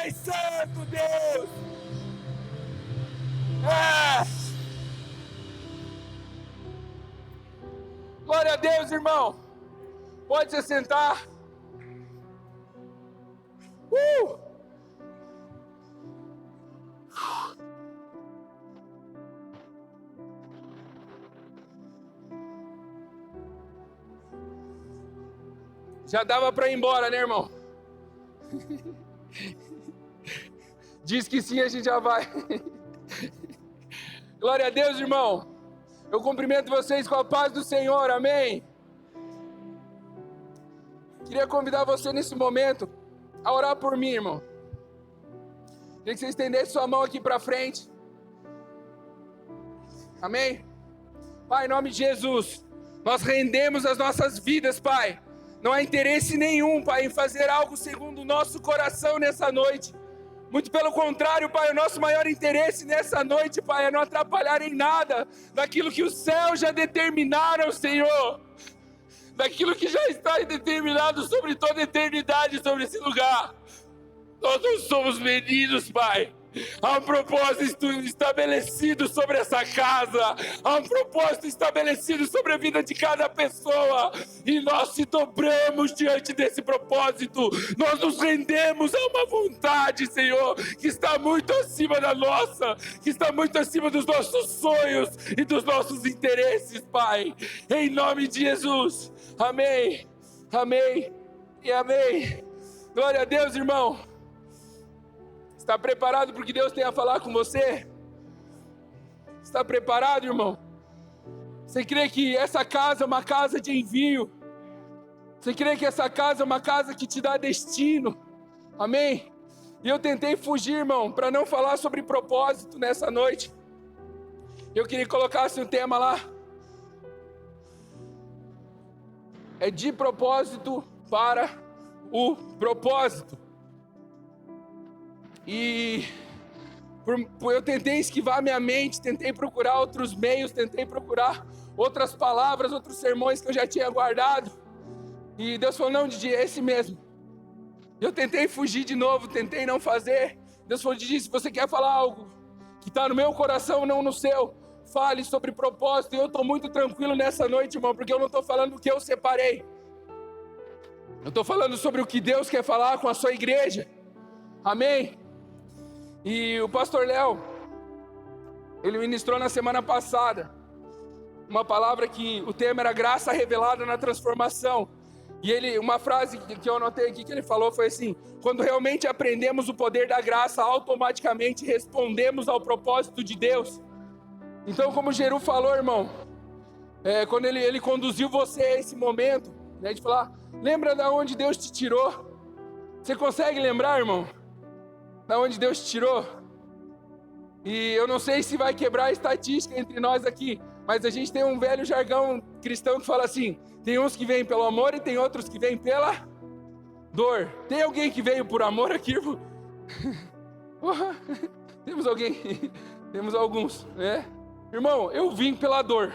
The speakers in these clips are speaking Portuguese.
és santo, Deus. Glória a Deus, irmão. Pode se sentar. Já dava para ir embora, né, irmão? Diz que sim, a gente já vai. Glória a Deus, irmão. Eu cumprimento vocês com a paz do Senhor, amém? Queria convidar você nesse momento a orar por mim, irmão. Queria que você estendesse sua mão aqui para frente. Amém? Pai, em nome de Jesus, nós rendemos as nossas vidas, Pai. Não há interesse nenhum, Pai, em fazer algo segundo o nosso coração nessa noite. Muito pelo contrário, Pai, o nosso maior interesse nessa noite, Pai, é não atrapalhar em nada daquilo que os céus já determinaram, Senhor. Daquilo que já está determinado sobre toda a eternidade, sobre esse lugar. Nós não somos meninos, Pai. Há um propósito estabelecido sobre essa casa. Há um propósito estabelecido sobre a vida de cada pessoa. E nós se dobramos diante desse propósito. Nós nos rendemos a uma vontade, Senhor, que está muito acima da nossa, que está muito acima dos nossos sonhos e dos nossos interesses, Pai. Em nome de Jesus. Amém. Amém e amém. Glória a Deus, irmão. Está preparado para o que Deus tem a falar com você? Está preparado, irmão? Você crê que essa casa é uma casa de envio? Você crê que essa casa é uma casa que te dá destino? Amém? E eu tentei fugir, irmão, para não falar sobre propósito nessa noite. Eu queria que colocasse um tema lá. É de propósito para o propósito. E eu tentei esquivar minha mente, tentei procurar outros meios, tentei procurar outras palavras, outros sermões que eu já tinha guardado. E Deus falou, não, Didi, é esse mesmo. Eu tentei fugir de novo, tentei não fazer. Deus falou, Didi, se você quer falar algo que está no meu coração, não no seu, fale sobre propósito. E eu estou muito tranquilo nessa noite, irmão, porque eu não estou falando do que eu separei. Eu estou falando sobre o que Deus quer falar com a sua igreja. Amém? E o pastor Léo, ele ministrou na semana passada uma palavra que o tema era graça revelada na transformação. E uma frase que eu anotei aqui que ele falou foi assim: quando realmente aprendemos o poder da graça, automaticamente respondemos ao propósito de Deus. Então, como o Geru falou, irmão, quando ele conduziu você a esse momento, né, de falar, lembra de onde Deus te tirou? Você consegue lembrar, irmão? Da onde Deus te tirou? E eu não sei se vai quebrar a estatística entre nós aqui, mas a gente tem um velho jargão cristão que fala assim: tem uns que vêm pelo amor e tem outros que vêm pela dor. Tem alguém que veio por amor aqui, irmão? Temos alguém? Temos alguns, né? Irmão, eu vim pela dor.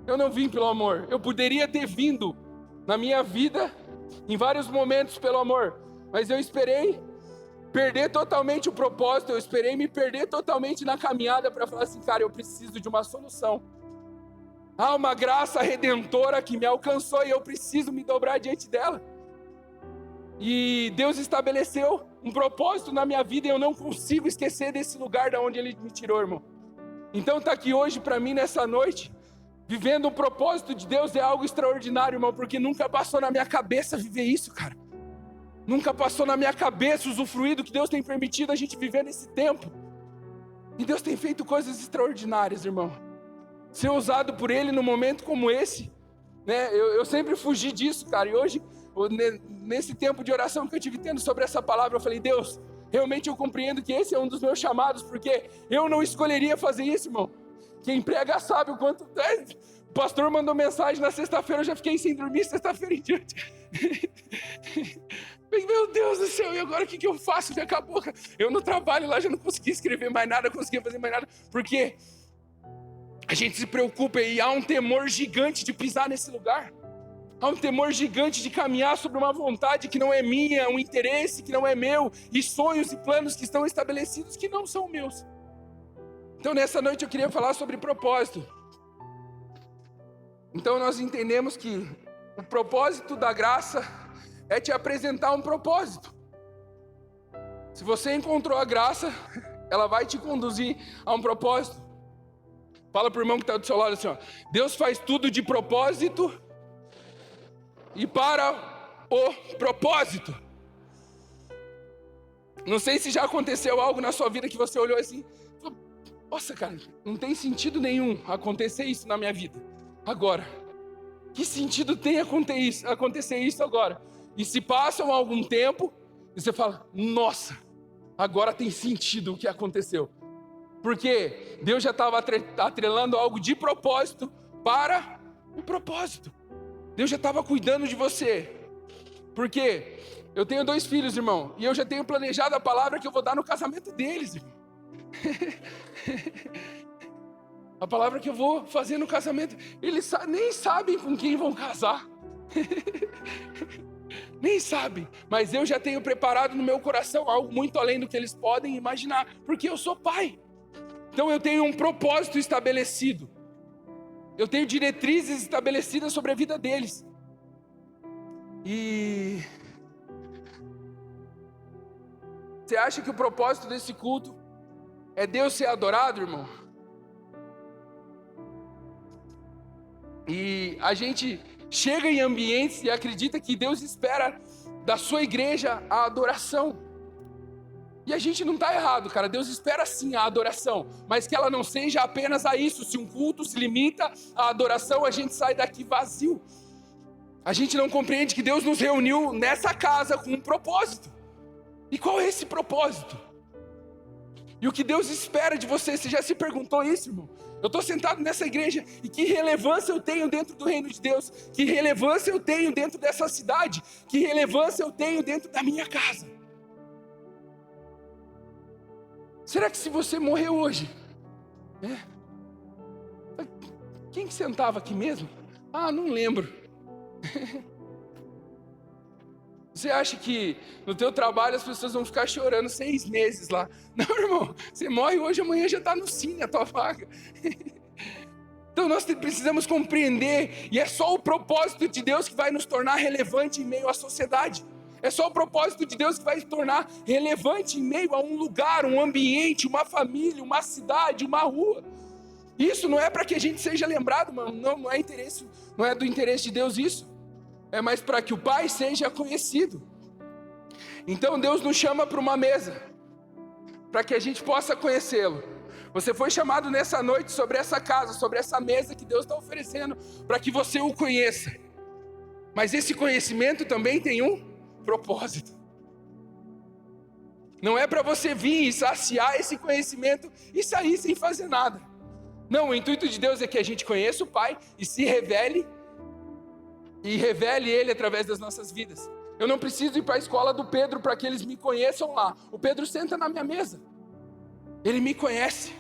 Eu não vim pelo amor. Eu poderia ter vindo na minha vida em vários momentos pelo amor, mas eu esperei perder totalmente o propósito, eu esperei me perder totalmente na caminhada para falar assim, cara, eu preciso de uma solução. Há uma graça redentora que me alcançou e eu preciso me dobrar diante dela. E Deus estabeleceu um propósito na minha vida e eu não consigo esquecer desse lugar da onde Ele me tirou, irmão. Então tá aqui hoje para mim nessa noite, vivendo o propósito de Deus é algo extraordinário, irmão, porque nunca passou na minha cabeça viver isso, cara. Nunca passou na minha cabeça usufruir do que Deus tem permitido a gente viver nesse tempo. E Deus tem feito coisas extraordinárias, irmão. Ser usado por Ele num momento como esse, né? Eu sempre fugi disso, cara. E hoje, nesse tempo de oração que eu tive tendo sobre essa palavra, eu falei, Deus, realmente eu compreendo que esse é um dos meus chamados, porque eu não escolheria fazer isso, irmão. Quem prega sabe o quanto... O pastor mandou mensagem na sexta-feira, eu já fiquei sem dormir sexta-feira em diante. Meu Deus do céu, e agora o que eu faço? Já acabou, cara. Eu no trabalho lá já não consegui escrever mais nada, não conseguia fazer mais nada, porque a gente se preocupa e há um temor gigante de pisar nesse lugar. Há um temor gigante de caminhar sobre uma vontade que não é minha, um interesse que não é meu, e sonhos e planos que estão estabelecidos que não são meus. Então nessa noite eu queria falar sobre propósito. Então nós entendemos que o propósito da graça é te apresentar um propósito. Se você encontrou a graça, ela vai te conduzir a um propósito. Fala para o irmão que está do seu lado assim, ó, Deus faz tudo de propósito e para o propósito. Não sei se já aconteceu algo na sua vida que você olhou assim, falou, nossa cara, não tem sentido nenhum acontecer isso na minha vida. Agora, que sentido tem acontecer isso agora? E se passa algum tempo, e você fala, nossa, agora tem sentido o que aconteceu. Porque Deus já estava atrelando algo de propósito para o propósito. Deus já estava cuidando de você. Porque eu tenho 2 filhos, irmão, e eu já tenho planejado a palavra que eu vou dar no casamento deles, irmão. A palavra que eu vou fazer no casamento. Eles nem sabem com quem vão casar. Nem sabem. Mas eu já tenho preparado no meu coração algo muito além do que eles podem imaginar. Porque eu sou pai. Então eu tenho um propósito estabelecido. Eu tenho diretrizes estabelecidas sobre a vida deles. E você acha que o propósito desse culto é Deus ser adorado, irmão? E a gente chega em ambientes e acredita que Deus espera da sua igreja a adoração. E a gente não está errado, cara. Deus espera sim a adoração, mas que ela não seja apenas a isso. Se um culto se limita à adoração, a gente sai daqui vazio. A gente não compreende que Deus nos reuniu nessa casa com um propósito. E qual é esse propósito? E o que Deus espera de você? Você já se perguntou isso, irmão? Eu estou sentado nessa igreja e que relevância eu tenho dentro do reino de Deus? Que relevância eu tenho dentro dessa cidade? Que relevância eu tenho dentro da minha casa? Será que se você morrer hoje, quem que sentava aqui mesmo? Ah, não lembro. Você acha que no teu trabalho as pessoas vão ficar chorando 6 meses lá? Não, irmão, você morre hoje, amanhã já está no cine a tua vaga. Então nós precisamos compreender, e é só o propósito de Deus que vai nos tornar relevante em meio à sociedade. É só o propósito de Deus que vai se tornar relevante em meio a um lugar, um ambiente, uma família, uma cidade, uma rua. Isso não é para que a gente seja lembrado, mano. Não é interesse, não é do interesse de Deus isso. É mais para que o Pai seja conhecido. Então Deus nos chama para uma mesa, para que a gente possa conhecê-lo. Você foi chamado nessa noite sobre essa casa, sobre essa mesa que Deus está oferecendo, para que você o conheça. Mas esse conhecimento também tem um propósito. Não é para você vir e saciar esse conhecimento e sair sem fazer nada. Não, o intuito de Deus é que a gente conheça o Pai e se revele, e revele Ele através das nossas vidas. Eu não preciso ir para a escola do Pedro para que eles me conheçam lá. O Pedro senta na minha mesa. Ele me conhece.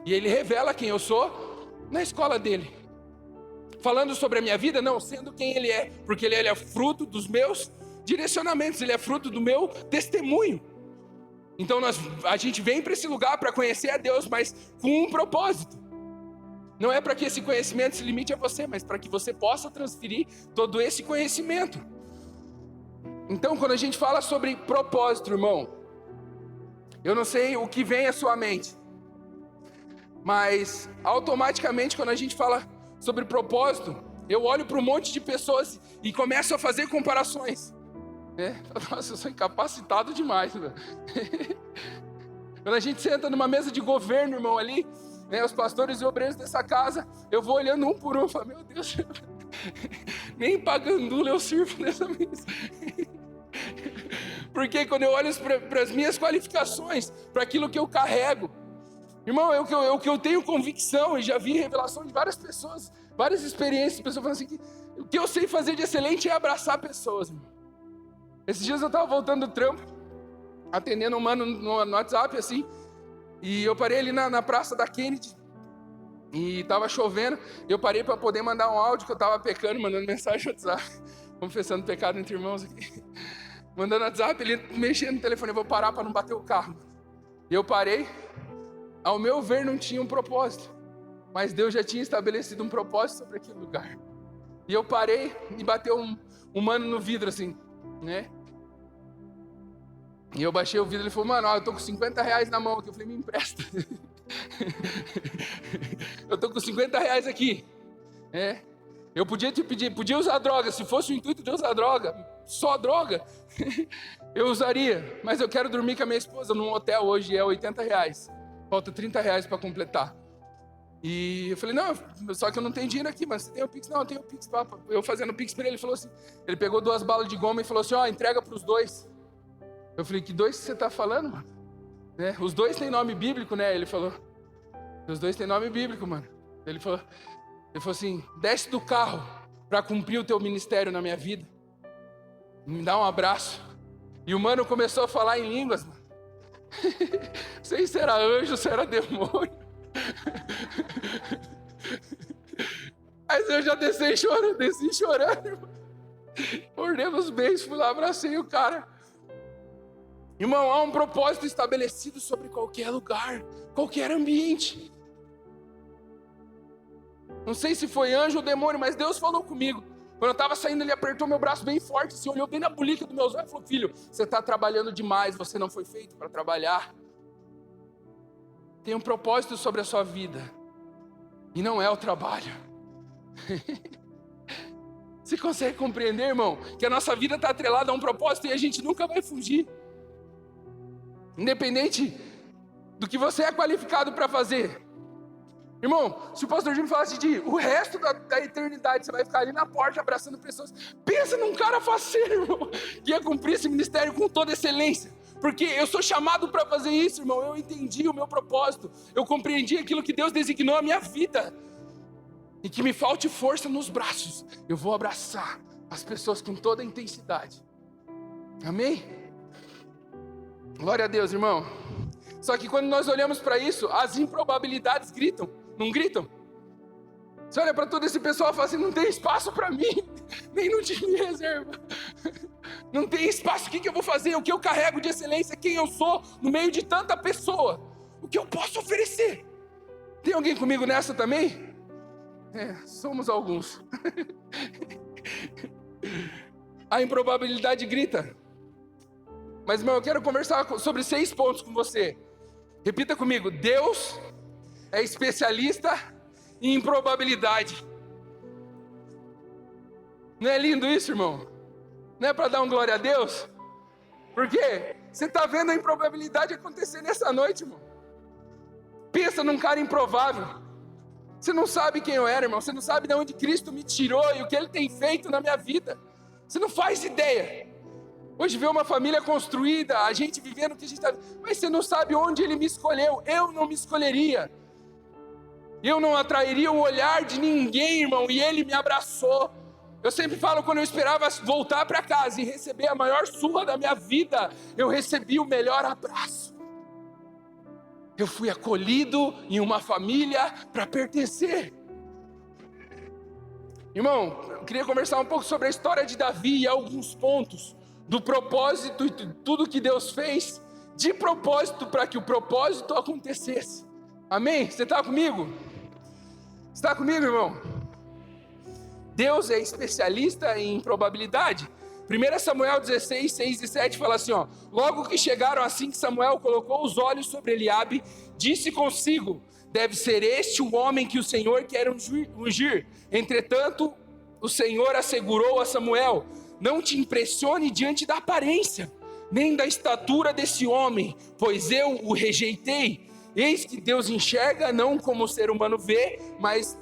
E ele revela quem eu sou na escola dele. Falando sobre a minha vida, não, sendo quem ele é. Porque ele é fruto dos meus direcionamentos. Ele é fruto do meu testemunho. Então a gente vem para esse lugar para conhecer a Deus, mas com um propósito. Não é para que esse conhecimento se limite a você, mas para que você possa transferir todo esse conhecimento. Então, quando a gente fala sobre propósito, irmão, eu não sei o que vem à sua mente, mas automaticamente quando a gente fala sobre propósito, eu olho para um monte de pessoas e começo a fazer comparações. Nossa, eu sou incapacitado demais, velho. Quando a gente senta numa mesa de governo, irmão, ali, os pastores e obreiros dessa casa, eu vou olhando um por um e falo, meu Deus, nem pra gandula eu sirvo nessa mesa. Porque quando eu olho para as minhas qualificações, para aquilo que eu carrego, irmão, é o que eu tenho convicção, e já vi revelação de várias pessoas, várias experiências, pessoas falando assim, que o que eu sei fazer de excelente é abraçar pessoas, irmão. Esses dias eu estava voltando do trampo, atendendo um mano no WhatsApp, assim, e eu parei ali na praça da Kennedy, E tava chovendo, eu parei para poder mandar um áudio que eu tava pecando, mandando mensagem no WhatsApp, confessando pecado entre irmãos aqui. Mandando WhatsApp, ele mexendo no telefone, eu vou parar para não bater o carro. E eu parei, ao meu ver não tinha um propósito, mas Deus já tinha estabelecido um propósito sobre aquele lugar. E eu parei e bateu um mano no vidro assim, né? E eu baixei o vidro, ele falou, mano, ó, eu tô com R$50 na mão aqui. Eu falei, me empresta. Eu tô com R$50 aqui. Eu podia te pedir, podia usar droga. Se fosse o intuito de usar droga, só droga, eu usaria. Mas eu quero dormir com a minha esposa num hotel hoje, é R$80. Falta R$30 para completar. E eu falei, não, só que eu não tenho dinheiro aqui, mas você tem o Pix? Não, eu tenho o Pix. Eu fazendo o Pix para ele, ele falou assim, ele pegou 2 balas de goma e falou assim, ó, entrega para os 2. Eu falei, que 2 que você tá falando, mano? Né? Os 2 têm nome bíblico, né? Ele falou, os 2 têm nome bíblico, mano. Ele falou assim, desce do carro para cumprir o teu ministério na minha vida. Me dá um abraço. E o mano começou a falar em línguas, mano. Não sei se era anjo, se era demônio. Mas eu já desci chorando, irmão. Mordemos os beijos, fui lá, abracei o cara. Irmão, há um propósito estabelecido sobre qualquer lugar, qualquer ambiente. Não sei se foi anjo ou demônio, mas Deus falou comigo. Quando eu estava saindo, ele apertou meu braço bem forte, assim, olhou bem na bulica dos meus olhos e falou, filho, você está trabalhando demais, você não foi feito para trabalhar. Tem um propósito sobre a sua vida, e não é o trabalho. Você consegue compreender, irmão, que a nossa vida está atrelada a um propósito e a gente nunca vai fugir. Independente do que você é qualificado para fazer. Irmão, se o pastor Jimmy falasse de o resto da eternidade, você vai ficar ali na porta abraçando pessoas. Pensa num cara faceiro, irmão, que ia cumprir esse ministério com toda excelência. Porque eu sou chamado para fazer isso, irmão. Eu entendi o meu propósito. Eu compreendi aquilo que Deus designou a minha vida. E que me falte força nos braços, eu vou abraçar as pessoas com toda a intensidade. Amém? Glória a Deus, irmão. Só que quando nós olhamos para isso, as improbabilidades gritam, não gritam? Você olha para todo esse pessoal e fala assim, não tem espaço para mim, nem no time de reserva. Não tem espaço, o que eu vou fazer? O que eu carrego de excelência? Quem eu sou no meio de tanta pessoa? O que eu posso oferecer? Tem alguém comigo nessa também? Somos alguns. A improbabilidade grita. Mas, irmão, eu quero conversar sobre 6 pontos com você. Repita comigo. Deus é especialista em improbabilidade. Não é lindo isso, irmão? Não é para dar um glória a Deus? Por quê? Você está vendo a improbabilidade acontecer nessa noite, irmão. Pensa num cara improvável. Você não sabe quem eu era, irmão. Você não sabe de onde Cristo me tirou e o que Ele tem feito na minha vida. Você não faz ideia. Hoje vê uma família construída, a gente vivendo o que a gente está... Mas você não sabe onde Ele me escolheu. Eu não me escolheria. Eu não atrairia o olhar de ninguém, irmão. E Ele me abraçou. Eu sempre falo, quando eu esperava voltar para casa e receber a maior surra da minha vida, eu recebi o melhor abraço. Eu fui acolhido em uma família para pertencer. Irmão, eu queria conversar um pouco sobre a história de Davi e alguns pontos do propósito e tudo que Deus fez de propósito para que o propósito acontecesse. Amém? Você está comigo? Você está comigo, irmão? Deus é especialista em improbabilidade. 1 Samuel 16, 6 e 7 fala assim, ó. Logo que chegaram, assim que Samuel colocou os olhos sobre Eliabe, disse consigo, deve ser este o homem que o Senhor quer ungir. Entretanto, o Senhor assegurou a Samuel, não te impressione diante da aparência, nem da estatura desse homem, pois eu o rejeitei. Eis que Deus enxerga não como o ser humano vê, mas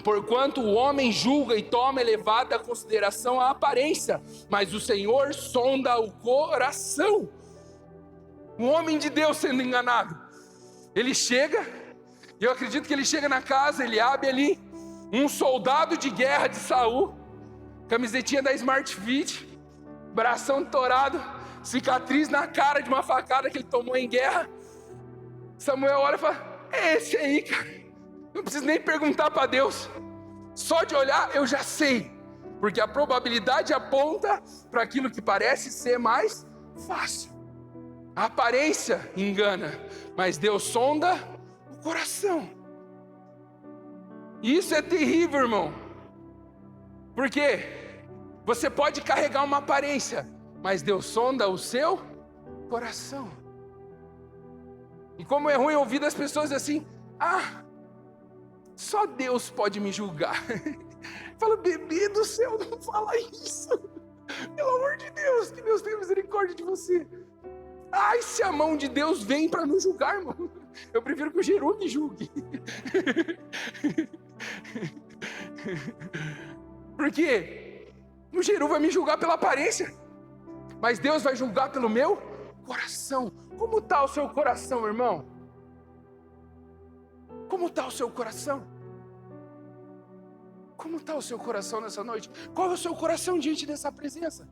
porquanto o homem julga e toma elevada consideração a aparência, mas o Senhor sonda o coração. O homem de Deus sendo enganado, ele chega, eu acredito que ele chega na casa, Eliabe ali, um soldado de guerra de Saul, camisetinha da Smart Fit, bração torado, cicatriz na cara de uma facada que ele tomou em guerra. Samuel olha e fala, é esse aí, cara. Não preciso nem perguntar para Deus. Só de olhar eu já sei. Porque a probabilidade aponta para aquilo que parece ser mais fácil. A aparência engana, mas Deus sonda o coração. E isso é terrível, irmão. Porque você pode carregar uma aparência, mas Deus sonda o seu coração. E como é ruim ouvir das pessoas assim: ah, só Deus pode me julgar. Fala, bebê do céu, não fala isso. Pelo amor de Deus, que Deus tenha misericórdia de você. Ai, se a mão de Deus vem para nos julgar, irmão. Eu prefiro que o Geru me julgue. Por quê? O Geru vai me julgar pela aparência, mas Deus vai julgar pelo meu coração. Como está o seu coração, irmão? Como está o seu coração? Como está o seu coração nessa noite? Qual é o seu coração diante dessa presença?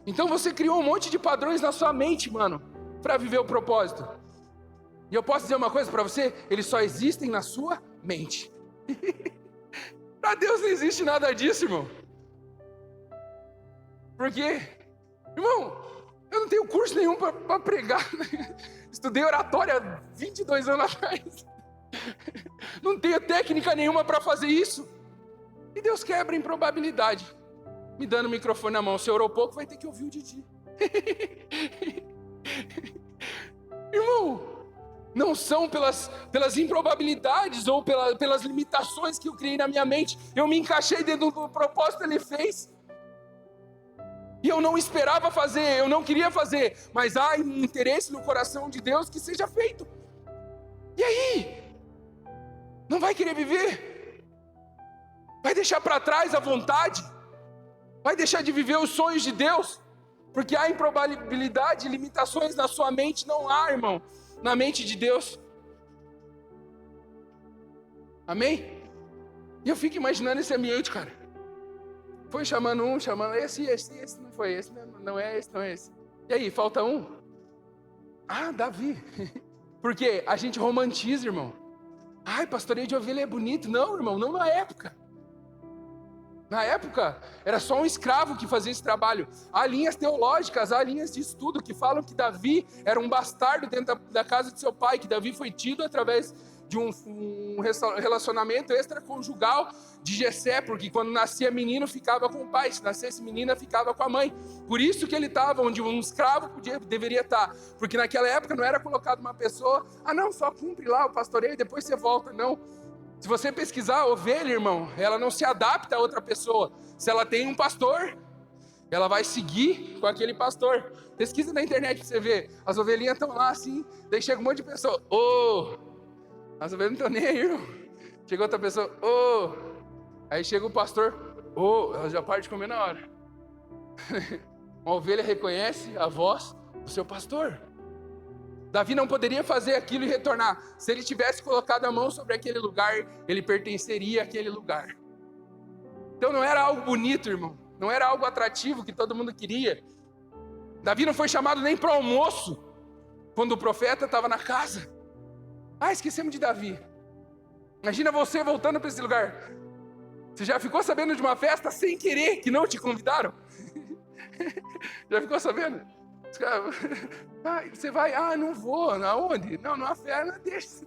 Então você criou um monte de padrões na sua mente, mano, para viver o propósito. E eu posso dizer uma coisa para você: eles só existem na sua mente. Para Deus não existe nada disso, irmão. Por quê? Irmão, eu não tenho curso nenhum para pregar. Estudei oratória há 22 anos atrás. Não tenho técnica nenhuma para fazer isso. E Deus quebra a improbabilidade, me dando o microfone na mão. Se orou pouco, vai ter que ouvir o Didi. Irmão, não são pelas improbabilidades ou pelas limitações que eu criei na minha mente. Eu me encaixei dentro do propósito que Ele fez. E eu não esperava fazer, eu não queria fazer. Mas há um interesse no coração de Deus que seja feito. E aí? Não vai querer viver? Vai deixar para trás a vontade? Vai deixar de viver os sonhos de Deus? Porque há improbabilidade e limitações na sua mente. Não há, irmão, na mente de Deus. Amém? E eu fico imaginando esse ambiente, cara. Foi chamando um, chamando esse não foi esse, não é esse. E aí, falta um? Ah, Davi. Porque a gente romantiza, irmão. Ai, pastoreio de ovelha é bonito. Não, irmão, não na época. Na época, era só um escravo que fazia esse trabalho. Há linhas teológicas, há linhas de estudo que falam que Davi era um bastardo dentro da casa de seu pai, que Davi foi tido através de um relacionamento extraconjugal de Jessé, porque quando nascia menino ficava com o pai, se nascesse menina ficava com a mãe. Por isso que ele estava onde um escravo deveria estar, porque naquela época não era colocado uma pessoa, não, só cumpre lá o pastoreio e depois você volta, não. Se você pesquisar a ovelha, irmão, ela não se adapta a outra pessoa. Se ela tem um pastor, ela vai seguir com aquele pastor. Pesquisa na internet pra você ver, as ovelhinhas estão lá assim, daí chega um monte de pessoa, as ovelhas não estão nem aí, irmão. Chega outra pessoa, aí chega o pastor, ela já para de comer na hora. Uma ovelha reconhece a voz do seu pastor. Davi não poderia fazer aquilo e retornar. Se ele tivesse colocado a mão sobre aquele lugar, ele pertenceria àquele lugar. Então não era algo bonito, irmão. Não era algo atrativo que todo mundo queria. Davi não foi chamado nem para o almoço, quando o profeta estava na casa. Esquecemos de Davi. Imagina você voltando para esse lugar. Você já ficou sabendo de uma festa sem querer que não te convidaram? Já ficou sabendo? Você vai, não vou, aonde? Não, numa festa, deixa.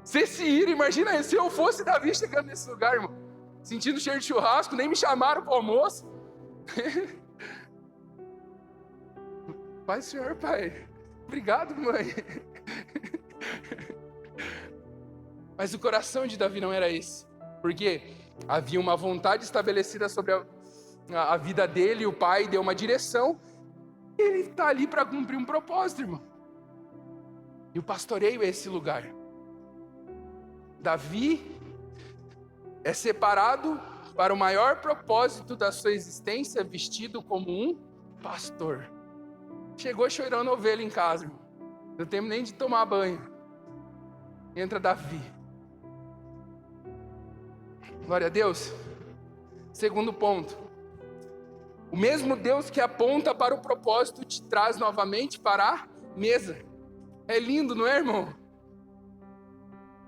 Você se ir, imagina se eu fosse Davi chegando nesse lugar, irmão, sentindo cheiro de churrasco, nem me chamaram para o almoço. Pai, Senhor, Pai, obrigado, mãe. Mas o coração de Davi não era esse, porque havia uma vontade estabelecida sobre a vida dele, e o pai deu uma direção, e ele está ali para cumprir um propósito, irmão. E o pastoreio é esse lugar. Davi é separado para o maior propósito da sua existência, vestido como um pastor. Chegou chorando ovelha em casa, irmão. Não tem nem de tomar banho. Entra Davi. Glória a Deus. Segundo ponto. O mesmo Deus que aponta para o propósito te traz novamente para a mesa. É lindo, não é, irmão?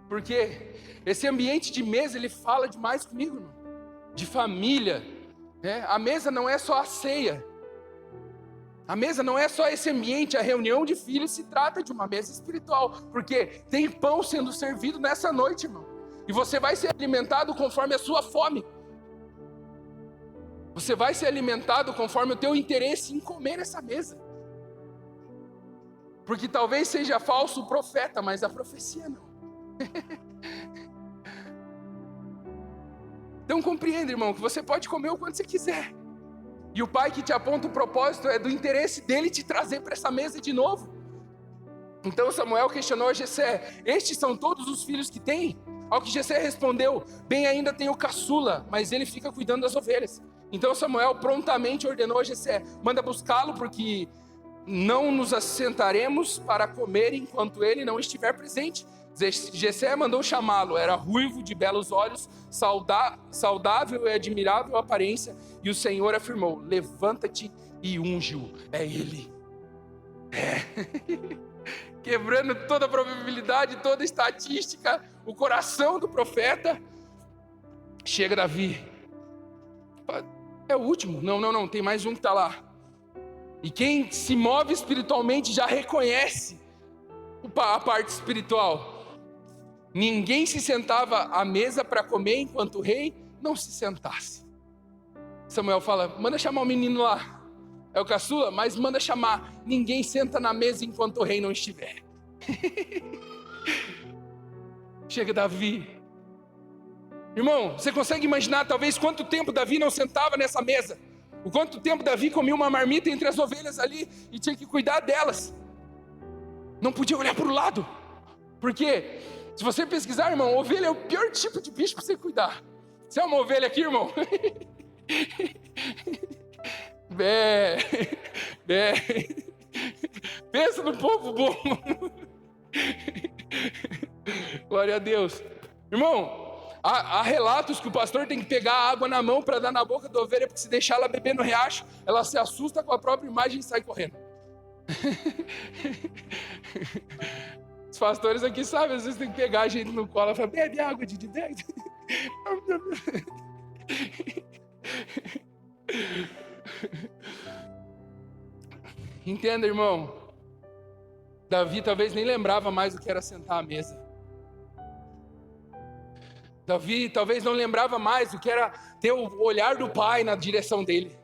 Porque esse ambiente de mesa, ele fala demais comigo, irmão. De família, né? A mesa não é só a ceia. A mesa não é só esse ambiente, a reunião de filhos se trata de uma mesa espiritual, porque tem pão sendo servido nessa noite, irmão. E você vai ser alimentado conforme a sua fome. Você vai ser alimentado conforme o teu interesse em comer essa mesa. Porque talvez seja falso o profeta, mas a profecia não. Então compreenda, irmão, que você pode comer o quanto você quiser. E o pai que te aponta o propósito é do interesse dele te trazer para essa mesa de novo. Então Samuel questionou a Jessé: estes são todos os filhos que tem? Ao que Jessé respondeu: bem, ainda tem o caçula, mas ele fica cuidando das ovelhas. Então Samuel prontamente ordenou a Jessé: manda buscá-lo, porque não nos assentaremos para comer enquanto ele não estiver presente. Jessé mandou chamá-lo, era ruivo, de belos olhos, saudável e admirável aparência, e o Senhor afirmou: levanta-te e unge-o. É ele. Quebrando toda a probabilidade, toda a estatística, o coração do profeta. Chega Davi. É o último? Não, tem mais um que está lá. E quem se move espiritualmente já reconhece a parte espiritual. Ninguém se sentava à mesa para comer enquanto o rei não se sentasse. Samuel fala: manda chamar o menino lá. É o caçula, mas manda chamar. Ninguém senta na mesa enquanto o rei não estiver. Chega Davi. Irmão, você consegue imaginar talvez quanto tempo Davi não sentava nessa mesa? O quanto tempo Davi comia uma marmita entre as ovelhas ali e tinha que cuidar delas. Não podia olhar para o lado. Por quê? Se você pesquisar, irmão, ovelha é o pior tipo de bicho para você cuidar. Você é uma ovelha aqui, irmão? Bé. Pensa no povo bom. Glória a Deus. Irmão, há relatos que o pastor tem que pegar a água na mão para dar na boca da ovelha, porque se deixar ela beber no riacho, ela se assusta com a própria imagem e sai correndo. Os pastores aqui sabem, às vezes tem que pegar a gente no colo e falar: bebe água, Didi, bebe. Entenda, irmão. Davi talvez nem lembrava mais o que era sentar à mesa. Davi talvez não lembrava mais o que era ter o olhar do pai na direção dele.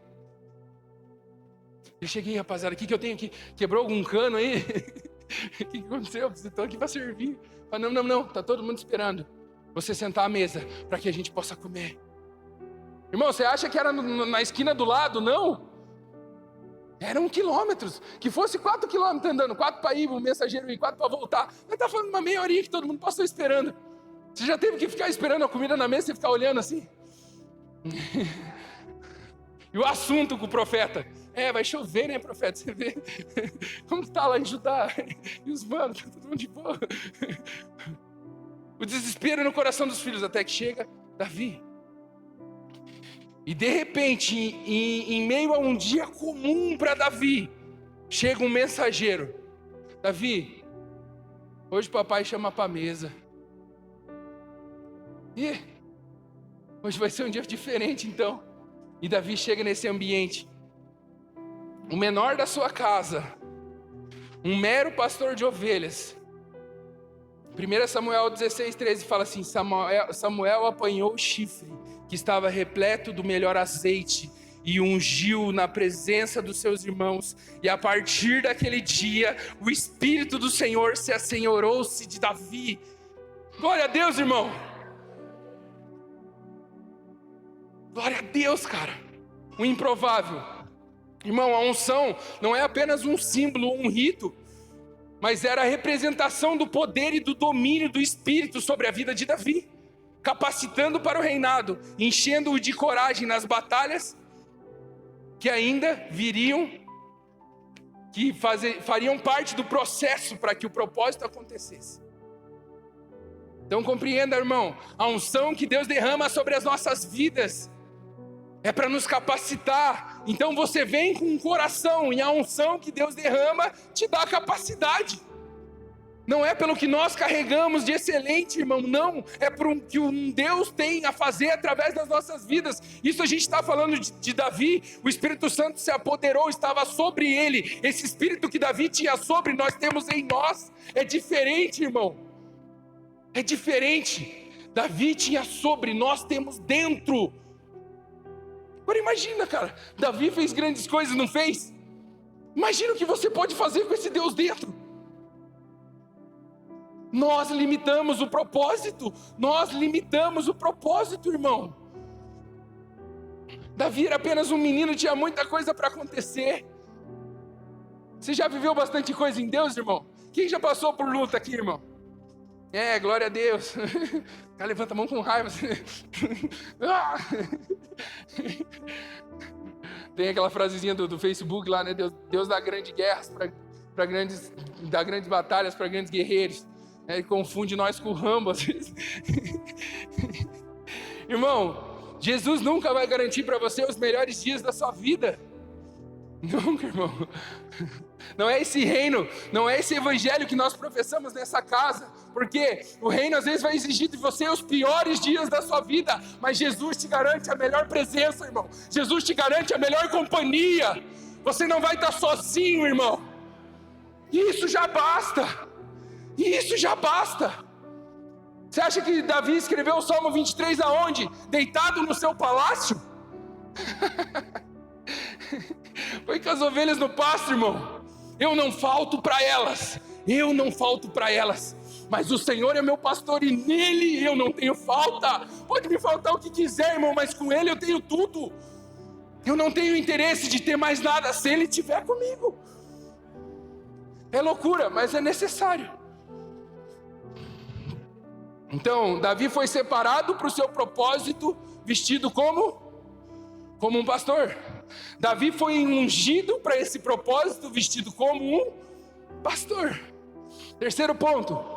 Eu cheguei, rapaziada, o que eu tenho aqui? Quebrou algum cano aí? O que aconteceu? Vocês estão aqui para servir. Não, está todo mundo esperando você sentar à mesa para que a gente possa comer. Irmão, você acha que era na esquina do lado? Não. Eram quilômetros. Que fosse 4 quilômetros andando, 4 para ir, o mensageiro ir, 4 para voltar. Mas está falando uma meia horinha que todo mundo passou esperando. Você já teve que ficar esperando a comida na mesa e ficar olhando assim? E o assunto com o profeta: vai chover, né, profeta? Você vê como está lá em Judá? E os manos, tá todo mundo de boa. O desespero no coração dos filhos, até que chega Davi. E de repente, em meio a um dia comum para Davi, chega um mensageiro: Davi, hoje papai chama para a mesa. E hoje vai ser um dia diferente então. E Davi chega nesse ambiente. O menor da sua casa, um mero pastor de ovelhas. 1 Samuel 16:13 fala assim: Samuel apanhou o chifre que estava repleto do melhor azeite e ungiu na presença dos seus irmãos. E a partir daquele dia, o Espírito do Senhor se assenhorou-se de Davi. Glória a Deus, irmão. Glória a Deus, cara. O improvável. Irmão, a unção não é apenas um símbolo, um rito, mas era a representação do poder e do domínio do Espírito sobre a vida de Davi, capacitando para o reinado, enchendo-o de coragem nas batalhas que ainda viriam, que fariam parte do processo para que o propósito acontecesse. Então compreenda, irmão, a unção que Deus derrama sobre as nossas vidas é para nos capacitar. Então você vem com um coração, e a unção que Deus derrama te dá capacidade. Não é pelo que nós carregamos de excelente, irmão, não. É por um que um Deus tem a fazer através das nossas vidas. Isso a gente está falando de Davi. O Espírito Santo se apoderou, estava sobre ele. Esse Espírito que Davi tinha sobre, nós temos em nós. É diferente, irmão. É diferente. Davi tinha sobre, nós temos dentro. Agora imagina, cara. Davi fez grandes coisas, não fez? Imagina o que você pode fazer com esse Deus dentro. Nós limitamos o propósito. Nós limitamos o propósito, irmão. Davi era apenas um menino, tinha muita coisa para acontecer. Você já viveu bastante coisa em Deus, irmão? Quem já passou por luta aqui, irmão? Glória a Deus. O cara levanta a mão com raiva. Tem aquela frasezinha do Facebook lá, né? Deus dá grandes guerras dá grandes batalhas para grandes guerreiros. Ele confunde nós com o Rambo, às vezes. Irmão, Jesus nunca vai garantir para você os melhores dias da sua vida. Nunca, irmão. Não é esse reino, não é esse evangelho que nós professamos nessa casa. Porque o reino às vezes vai exigir de você os piores dias da sua vida. Mas Jesus te garante a melhor presença, irmão. Jesus te garante a melhor companhia. Você não vai estar sozinho, irmão. E isso já basta. Isso já basta. Você acha que Davi escreveu o Salmo 23 aonde? Deitado no seu palácio? Foi com as ovelhas no pasto, irmão. Eu não falto para elas. Eu não falto para elas. Mas o Senhor é meu pastor e nele eu não tenho falta. Pode me faltar o que quiser, irmão, mas com ele eu tenho tudo. Eu não tenho interesse de ter mais nada se ele estiver comigo. É loucura, mas é necessário. Então, Davi foi separado para o seu propósito, vestido como um pastor. Davi foi ungido para esse propósito, vestido como um pastor. Terceiro ponto.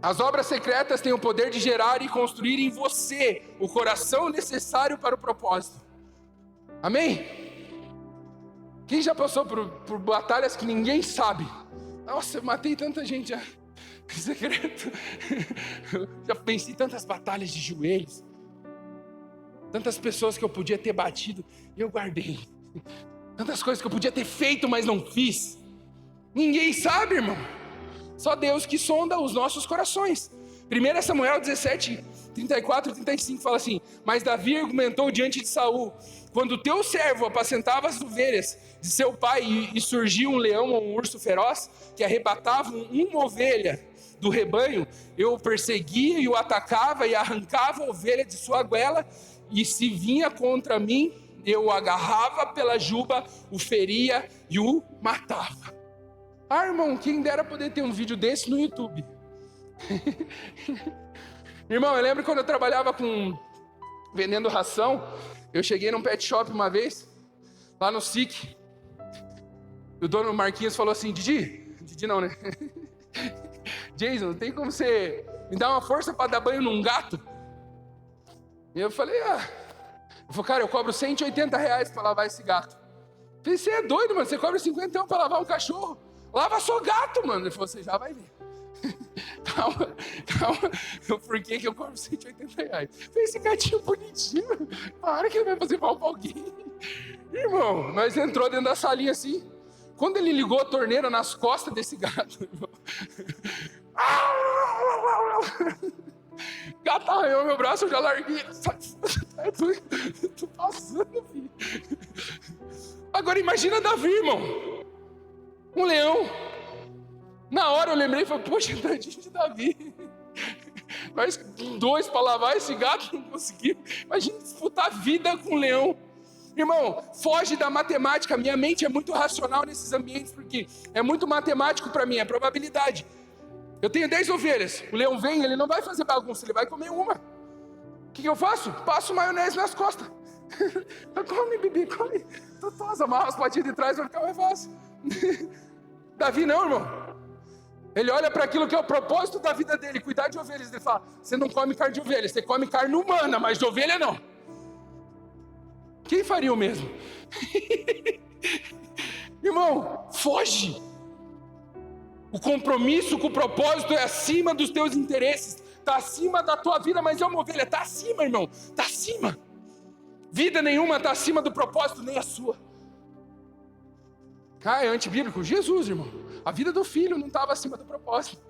As obras secretas têm o poder de gerar e construir em você o coração necessário para o propósito. Amém? Quem já passou por batalhas que ninguém sabe? Nossa, eu matei tanta gente já. Secreto. Já venci tantas batalhas de joelhos. Tantas pessoas que eu podia ter batido e eu guardei. Tantas coisas que eu podia ter feito, mas não fiz. Ninguém sabe, irmão. Só Deus que sonda os nossos corações. 1 Samuel 17, 34 e 35 fala assim: Mas Davi argumentou diante de Saul: Quando teu servo apacentava as ovelhas de seu pai e surgia um leão ou um urso feroz que arrebatavam uma ovelha do rebanho, eu o perseguia e o atacava e arrancava a ovelha de sua goela, e se vinha contra mim, eu o agarrava pela juba, o feria e o matava. Ah, irmão, quem dera poder ter um vídeo desse no YouTube. Irmão, eu lembro quando eu trabalhava vendendo ração, eu cheguei num pet shop uma vez, lá no SIC, o dono Marquinhos falou assim: Didi não, né? Jason, tem como você me dar uma força para dar banho num gato? E eu falei, cara, eu cobro R$180 para lavar esse gato. Eu falei, você é doido, mano, você cobra 50 para lavar um cachorro? Lava só gato, mano. Ele falou, você já vai ver. Calma. Por que eu cobro R$180? Esse gatinho bonitinho, para que ele vai fazer mal pra alguém. Irmão, nós entrou dentro da salinha assim. Quando ele ligou a torneira nas costas desse gato, irmão, gato arranhou meu braço, eu já larguei. Tô passando, filho. Agora imagina Davi, irmão. Um leão. Na hora eu lembrei e falei, poxa, tadinho de Davi. Mas dois para lavar esse gato, não consegui. Imagina disputar a vida com um leão. Irmão, foge da matemática. Minha mente é muito racional nesses ambientes, porque é muito matemático para mim, é probabilidade. Eu tenho 10 ovelhas, o leão vem, ele não vai fazer bagunça, ele vai comer uma. O que eu faço? Passo maionese nas costas. Come, bebê, come. Totosa, amarra as patinhas de trás, vai ficar mais fácil. Davi não, irmão. Ele olha para aquilo que é o propósito da vida dele, cuidar de ovelhas. Ele fala, você não come carne de ovelha, você come carne humana, mas de ovelha não. Quem faria o mesmo? Irmão, foge. O compromisso com o propósito é acima dos teus interesses, está acima da tua vida, mas é uma ovelha, está acima, irmão, está acima. Vida nenhuma está acima do propósito, nem a sua. É antibíblico. Jesus, irmão, a vida do filho não estava acima do propósito.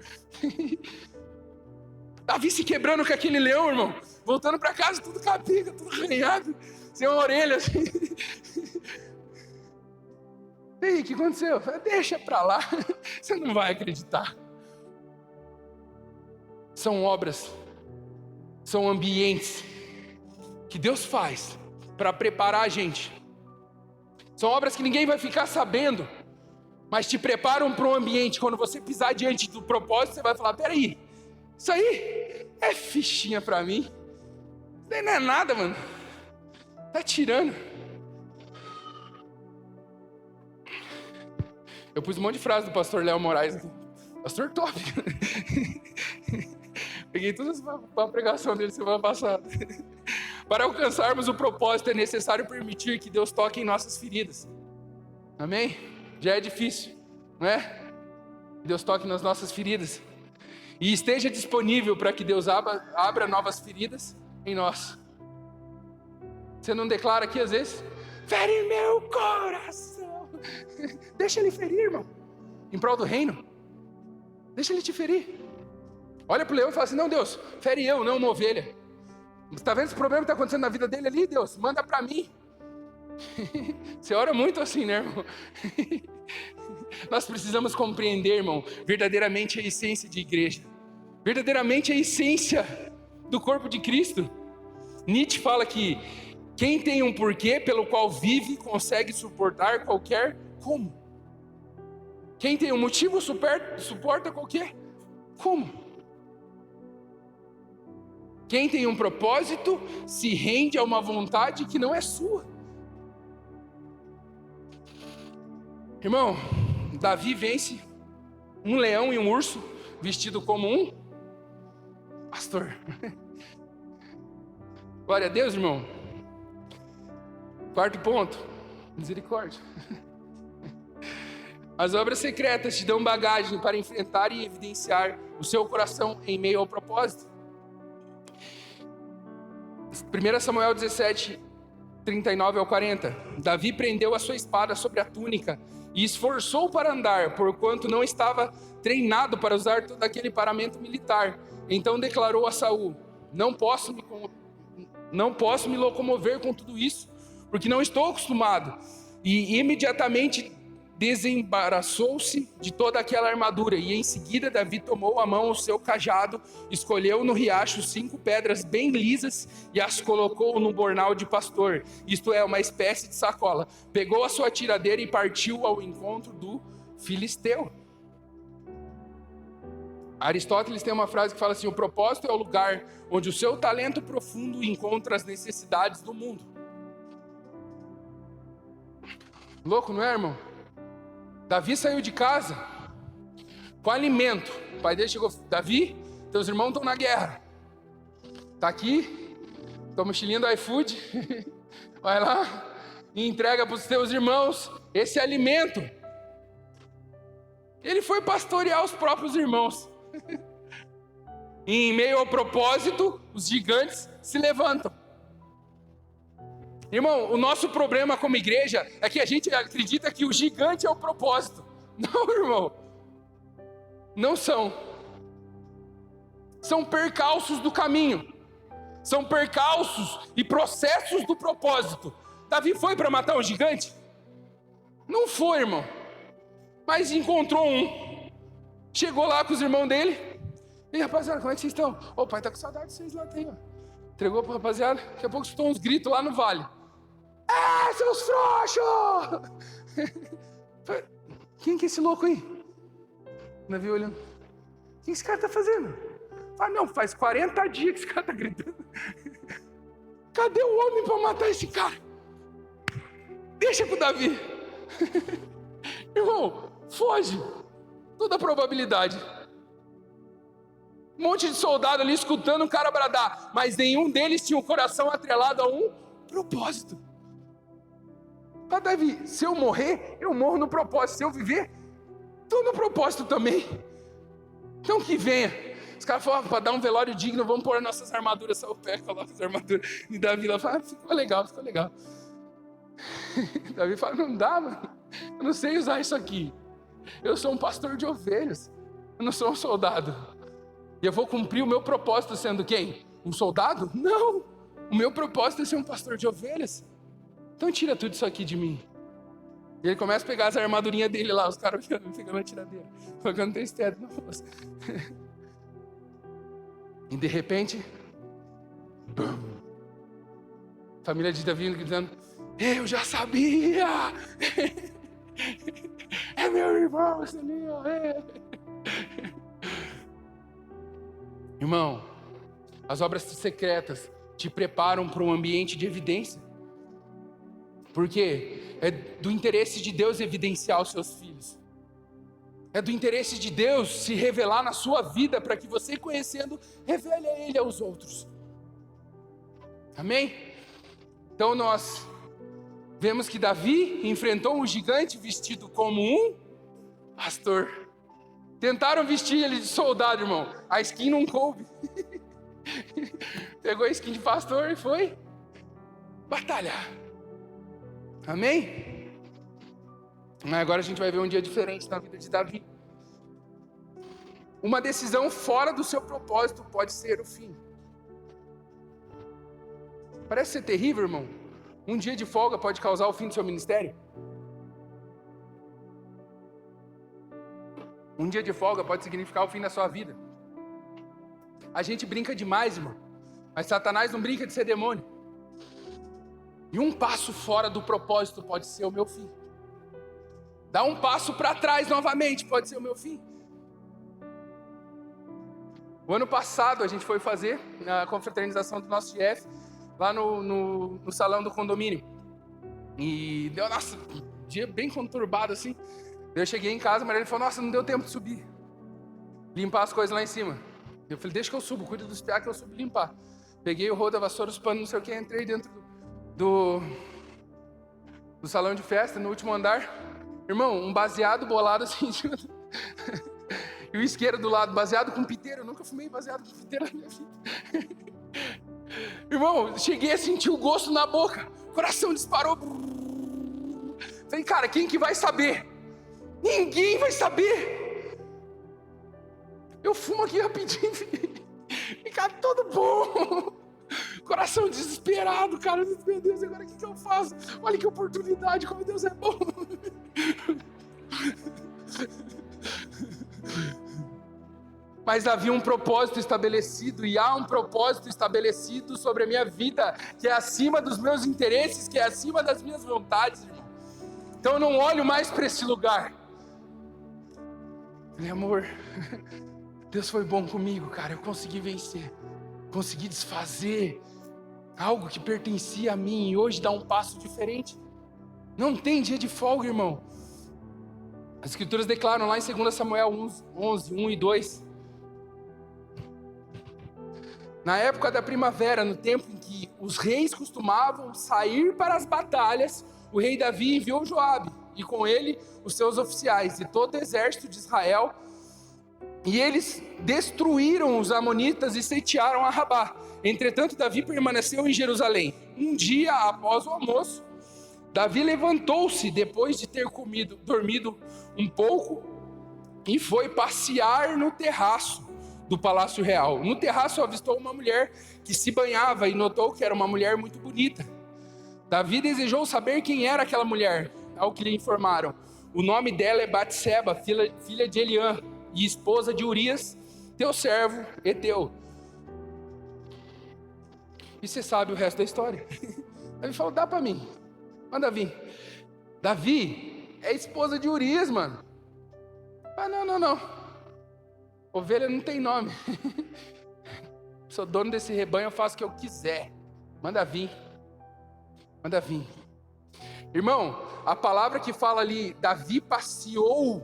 Davi se quebrando com aquele leão, irmão, voltando para casa tudo capica, tudo arranhado, sem uma orelha assim. E aí, o que aconteceu? Deixa pra lá, você não vai acreditar. São obras, são ambientes que Deus faz para preparar a gente. São obras que ninguém vai ficar sabendo, mas te preparam para um ambiente. Quando você pisar diante do propósito, você vai falar: peraí, isso aí é fichinha para mim. Isso aí não é nada, mano. Tá tirando. Eu pus um monte de frase do pastor Léo Moraes aqui. Pastor top. Peguei todas para a pregação dele semana passada. Para alcançarmos o propósito, é necessário permitir que Deus toque em nossas feridas. Amém? Já é difícil, não é? Deus toque nas nossas feridas. E esteja disponível para que Deus abra novas feridas em nós. Você não declara aqui às vezes? Fere meu coração. Deixa ele ferir, irmão. Em prol do reino. Deixa ele te ferir. Olha para o leão e fala assim: não, Deus, fere eu, não uma ovelha. Você está vendo esse problema que está acontecendo na vida dele ali? Deus, manda para mim. Você ora muito assim, né, irmão? Nós precisamos compreender, irmão, verdadeiramente a essência de igreja. Verdadeiramente a essência do corpo de Cristo. Nietzsche fala que quem tem um porquê pelo qual vive, consegue suportar qualquer como. Quem tem um motivo, suporta qualquer como. Quem tem um propósito, se rende a uma vontade que não é sua. Irmão, Davi vence um leão e um urso, vestido como um pastor. Glória a Deus, irmão. Quarto ponto, misericórdia. As obras secretas te dão bagagem para enfrentar e evidenciar o seu coração em meio ao propósito. 1 Samuel 17, 39 ao 40. Davi prendeu a sua espada sobre a túnica e esforçou para andar, porquanto não estava treinado para usar todo aquele paramento militar. Então declarou a Saul: não posso me locomover com tudo isso, porque não estou acostumado. E imediatamente desembaraçou-se de toda aquela armadura. E em seguida Davi tomou à mão o seu cajado, escolheu no riacho 5 pedras bem lisas e as colocou no bornal de pastor, isto é, uma espécie de sacola. Pegou a sua tiradeira e partiu ao encontro do filisteu. Aristóteles tem uma frase que fala assim: o propósito é o lugar onde o seu talento profundo encontra as necessidades do mundo. Louco, não é, irmão? Davi saiu de casa com alimento. O pai dele chegou: Davi, teus irmãos estão na guerra. Tá aqui, tua mochilinha do iFood. Vai lá e entrega para os teus irmãos esse alimento. Ele foi pastorear os próprios irmãos. E em meio ao propósito, os gigantes se levantam. Irmão, o nosso problema como igreja é que a gente acredita que o gigante é o propósito. Não, irmão. Não são. São percalços do caminho. São percalços e processos do propósito. Davi foi para matar um gigante? Não foi, irmão. Mas encontrou um. Chegou lá com os irmãos dele. E rapaziada, como é que vocês estão? O pai tá com saudade de vocês lá, tem, ó. Entregou para rapaziada. Daqui a pouco escutou uns gritos lá no vale. Seus frouxos! Quem que é esse louco aí? Davi olhando. O que esse cara tá fazendo? Fala, não, faz 40 dias que esse cara tá gritando. Cadê o homem para matar esse cara? Deixa pro Davi. Irmão, foge. Toda a probabilidade. Um monte de soldado ali escutando um cara bradar, mas nenhum deles tinha o coração atrelado a um propósito. Davi, se eu morrer, eu morro no propósito. Se eu viver, estou no propósito também. Então que venha. Os caras falaram, para dar um velório digno, vamos pôr nossas armaduras. Só o pé, coloca as armaduras. E Davi lá fala, ficou legal. Davi fala, não dá, mano. Eu não sei usar isso aqui. Eu sou um pastor de ovelhas. Eu não sou um soldado. E eu vou cumprir o meu propósito sendo quem? Um soldado? Não. O meu propósito é ser um pastor de ovelhas. Então tira tudo isso aqui de mim. E ele começa a pegar as armadurinhas dele lá, os caras pegando a tiradeira. Pegando tem esteto na força. E de repente, bum, família de Davi gritando, eu já sabia! É meu irmão, esse ali, ó. Irmão, as obras secretas te preparam para um ambiente de evidência. Porque é do interesse de Deus evidenciar os seus filhos. É do interesse de Deus se revelar na sua vida para que você, conhecendo, revele a Ele aos outros. Amém? Então nós vemos que Davi enfrentou um gigante vestido como um pastor. Tentaram vestir ele de soldado, irmão. A skin não coube. Pegou a skin de pastor e foi batalhar. Amém? Agora a gente vai ver um dia diferente na vida de Davi. Uma decisão fora do seu propósito pode ser o fim. Parece ser terrível, irmão. Um dia de folga pode causar o fim do seu ministério. Um dia de folga pode significar o fim da sua vida. A gente brinca demais, irmão. Mas Satanás não brinca de ser demônio. E um passo fora do propósito pode ser o meu fim. Dar um passo para trás novamente pode ser o meu fim. O ano passado a gente foi fazer a confraternização do nosso chefe lá no salão do condomínio. E deu, nossa, um dia bem conturbado assim. Eu cheguei em casa, mas ele falou, nossa, não deu tempo de subir. Limpar as coisas lá em cima. Eu falei, deixa que eu subo, cuida dos piá que eu subo limpar. Peguei o rodo, a vassoura, os panos, não sei o que, entrei dentro do salão de festa, no último andar. Irmão, um baseado bolado assim, e o isqueiro do lado, baseado com piteiro. Eu nunca fumei baseado com piteiro na minha vida. Irmão, cheguei a sentir o gosto na boca, o coração disparou. Falei, cara, quem que vai saber? Ninguém vai saber. Eu fumo aqui rapidinho, fica todo bom. Coração desesperado, cara. Meu Deus, agora o que eu faço? Olha que oportunidade, como Deus é bom. Mas havia um propósito estabelecido, e há um propósito estabelecido sobre a minha vida, que é acima dos meus interesses, que é acima das minhas vontades, irmão. Então eu não olho mais para esse lugar. Falei, amor, Deus foi bom comigo, cara. Eu consegui vencer, consegui desfazer algo que pertencia a mim e hoje dar um passo diferente. Não tem dia de folga, irmão. As escrituras declaram lá em 2 Samuel 11, 1 e 2. Na época da primavera, no tempo em que os reis costumavam sair para as batalhas, o rei Davi enviou Joabe, e com ele os seus oficiais e todo o exército de Israel, e eles destruíram os amonitas e sitiaram a Rabá. Entretanto, Davi permaneceu em Jerusalém. Um dia após o almoço, Davi levantou-se depois de ter dormido um pouco e foi passear no terraço do Palácio Real. No terraço avistou uma mulher que se banhava e notou que era uma mulher muito bonita. Davi desejou saber quem era aquela mulher, ao que lhe informaram. O nome dela é Batseba, filha de Eliã e esposa de Urias, teu servo heteu. E você sabe o resto da história. Davi falou, dá pra mim. Manda vir. Davi é esposa de Urias, mano. Ah, não. Ovelha não tem nome. Sou dono desse rebanho, eu faço o que eu quiser. Manda vir. Irmão, a palavra que fala ali, Davi passeou,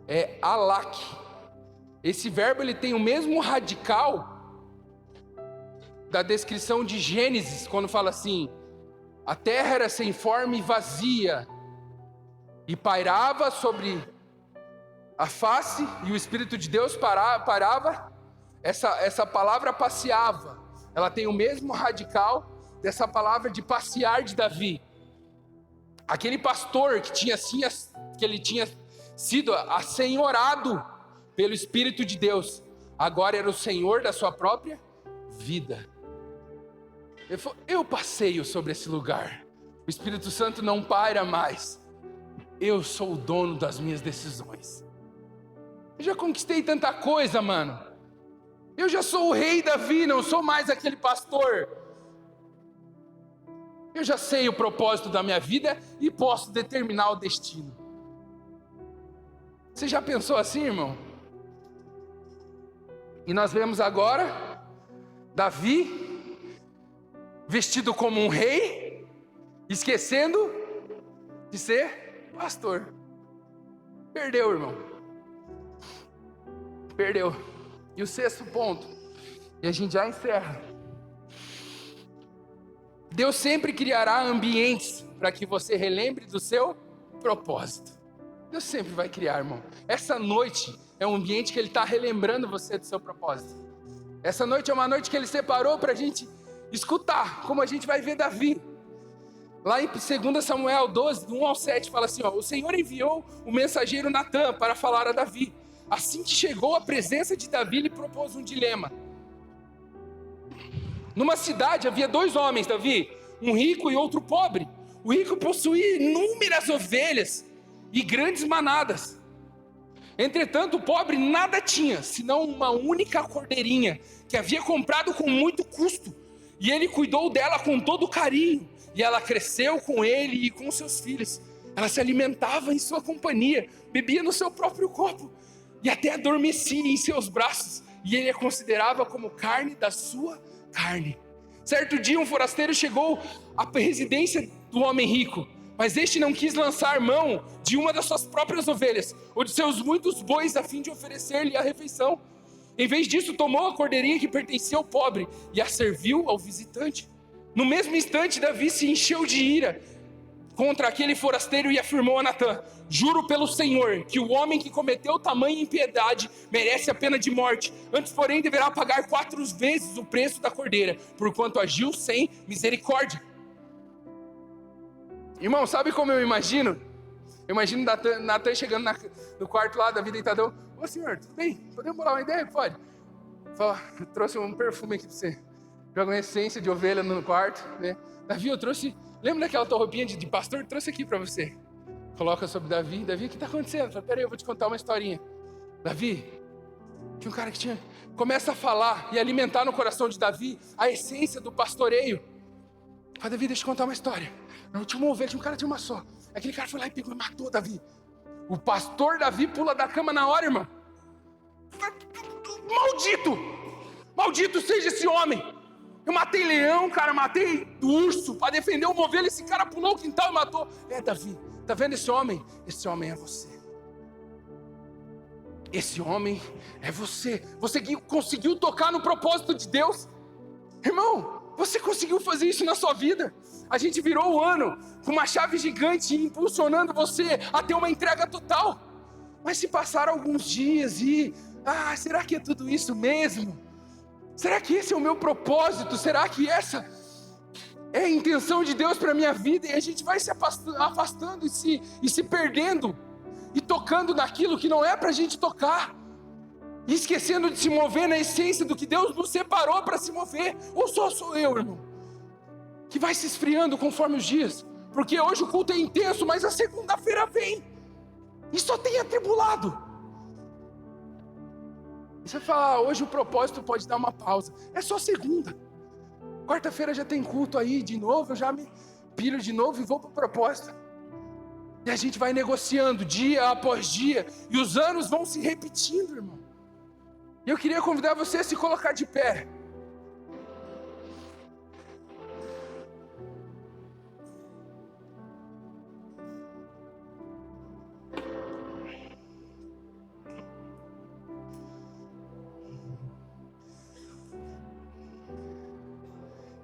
é alak. Esse verbo ele tem o mesmo radical da descrição de Gênesis, quando fala assim, a terra era sem forma e vazia, e pairava sobre A face e o Espírito de Deus parava, essa palavra passeava. Ela tem o mesmo radical dessa palavra de passear de Davi. Aquele pastor que ele tinha sido assenhorado pelo Espírito de Deus, agora era o Senhor da sua própria vida. Ele falou: eu passeio sobre esse lugar. O Espírito Santo não paira mais. Eu sou o dono das minhas decisões. Eu já conquistei tanta coisa, mano. Eu já sou o rei Davi, não sou mais aquele pastor. Eu já sei o propósito da minha vida e posso determinar o destino. Você já pensou assim, irmão? E nós vemos agora Davi vestido como um rei, esquecendo de ser pastor. Perdeu, irmão. Perdeu. E o 6º ponto, e a gente já encerra. Deus sempre criará ambientes para que você relembre do seu propósito. Deus sempre vai criar, irmão. Essa noite é um ambiente que Ele está relembrando você do seu propósito. Essa noite é uma noite que Ele separou para a gente escutar, como a gente vai ver Davi. Lá em 2 Samuel 12, do 1 ao 7, fala assim: o Senhor enviou o mensageiro Natã para falar a Davi. Assim que chegou à presença de Davi, lhe propôs um dilema. Numa cidade havia 2 homens, Davi, um rico e outro pobre. O rico possuía inúmeras ovelhas e grandes manadas. Entretanto, o pobre nada tinha, senão uma única cordeirinha, que havia comprado com muito custo. E ele cuidou dela com todo carinho, e ela cresceu com ele e com seus filhos. Ela se alimentava em sua companhia, bebia no seu próprio corpo, e até adormecia em seus braços, e ele a considerava como carne da sua carne. Certo dia, um forasteiro chegou à residência do homem rico, mas este não quis lançar mão de uma das suas próprias ovelhas, ou de seus muitos bois, a fim de oferecer-lhe a refeição. Em vez disso, tomou a cordeirinha que pertencia ao pobre e a serviu ao visitante. No mesmo instante, Davi se encheu de ira contra aquele forasteiro e afirmou a Natã: juro pelo Senhor que o homem que cometeu tamanha impiedade merece a pena de morte. Antes, porém, deverá pagar 4 vezes o preço da cordeira, porquanto agiu sem misericórdia. Irmão, sabe como eu imagino? Eu imagino Natã chegando no quarto lá, Davi deitadão. Ô senhor, tudo bem? Podemos bolar uma ideia? Pode. Fala, eu trouxe um perfume aqui pra você. Joga uma essência de ovelha no quarto, né? Davi, eu trouxe... Lembra daquela tua roupinha de pastor? Eu trouxe aqui pra você. Coloca sobre Davi. Davi, o que tá acontecendo? Fala, peraí, eu vou te contar uma historinha. Davi, tinha um cara que tinha... Começa a falar e alimentar no coração de Davi a essência do pastoreio. Fala, Davi, deixa eu contar uma história. Não tinha uma ovelha, tinha um cara, tinha uma só. Aquele cara foi lá e pegou e matou Davi. O pastor Davi pula da cama na hora, irmão. Maldito! Maldito seja esse homem! Eu matei leão, cara, matei urso para defender uma ovelha. Esse cara pulou o quintal e matou. É, Davi, tá vendo esse homem? Esse homem é você. Esse homem é você. Você conseguiu tocar no propósito de Deus? Irmão, você conseguiu fazer isso na sua vida? A gente virou o ano com uma chave gigante impulsionando você a ter uma entrega total. Mas se passaram alguns dias e... será que é tudo isso mesmo? Será que esse é o meu propósito? Será que essa é a intenção de Deus para a minha vida? E a gente vai se afastando e se perdendo. E tocando naquilo que não é para a gente tocar. E esquecendo de se mover na essência do que Deus nos separou para se mover. Ou só sou eu, irmão? Que vai se esfriando conforme os dias. Porque hoje o culto é intenso, mas a segunda-feira vem. E só tem atribulado. E você fala, hoje o propósito pode dar uma pausa. É só segunda. Quarta-feira já tem culto aí de novo, eu já me piro de novo e vou para o propósito. E a gente vai negociando dia após dia. E os anos vão se repetindo, irmão. E eu queria convidar você a se colocar de pé.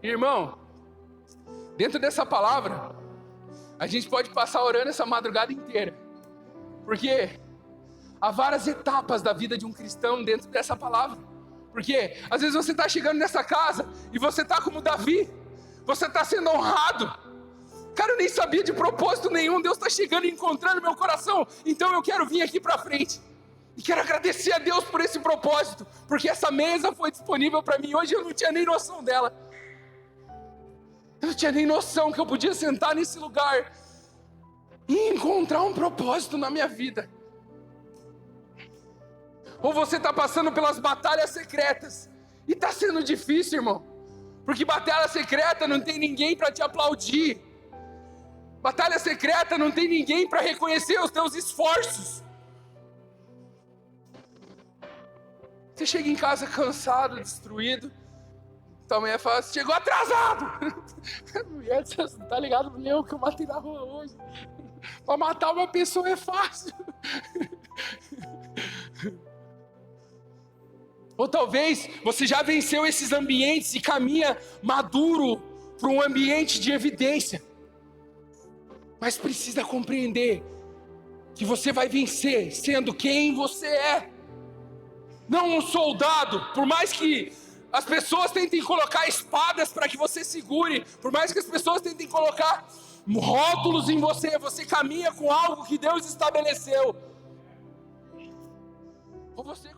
Irmão, dentro dessa palavra, a gente pode passar orando essa madrugada inteira. Porque Há várias etapas da vida de um cristão dentro dessa palavra. Porque às vezes você está chegando nessa casa e você está como Davi. Você está sendo honrado. Cara, eu nem sabia de propósito nenhum. Deus está chegando e encontrando meu coração. Então eu quero vir aqui para frente. E quero agradecer a Deus por esse propósito. Porque essa mesa foi disponível para mim. Hoje eu não tinha nem noção dela. Eu não tinha nem noção que eu podia sentar nesse lugar e encontrar um propósito na minha vida. Ou você está passando pelas batalhas secretas e está sendo difícil, irmão. Porque batalha secreta não tem ninguém para te aplaudir. Batalha secreta não tem ninguém para reconhecer os teus esforços. Você chega em casa cansado, destruído. Tua mulher fala, chegou atrasado. Mulher, você tá ligado? Meu, que eu matei na rua hoje. Para matar uma pessoa é fácil. Ou talvez você já venceu esses ambientes e caminha maduro para um ambiente de evidência. Mas precisa compreender que você vai vencer sendo quem você é. Não um soldado, por mais que as pessoas tentem colocar espadas para que você segure, por mais que as pessoas tentem colocar rótulos em você, você caminha com algo que Deus estabeleceu. Ou você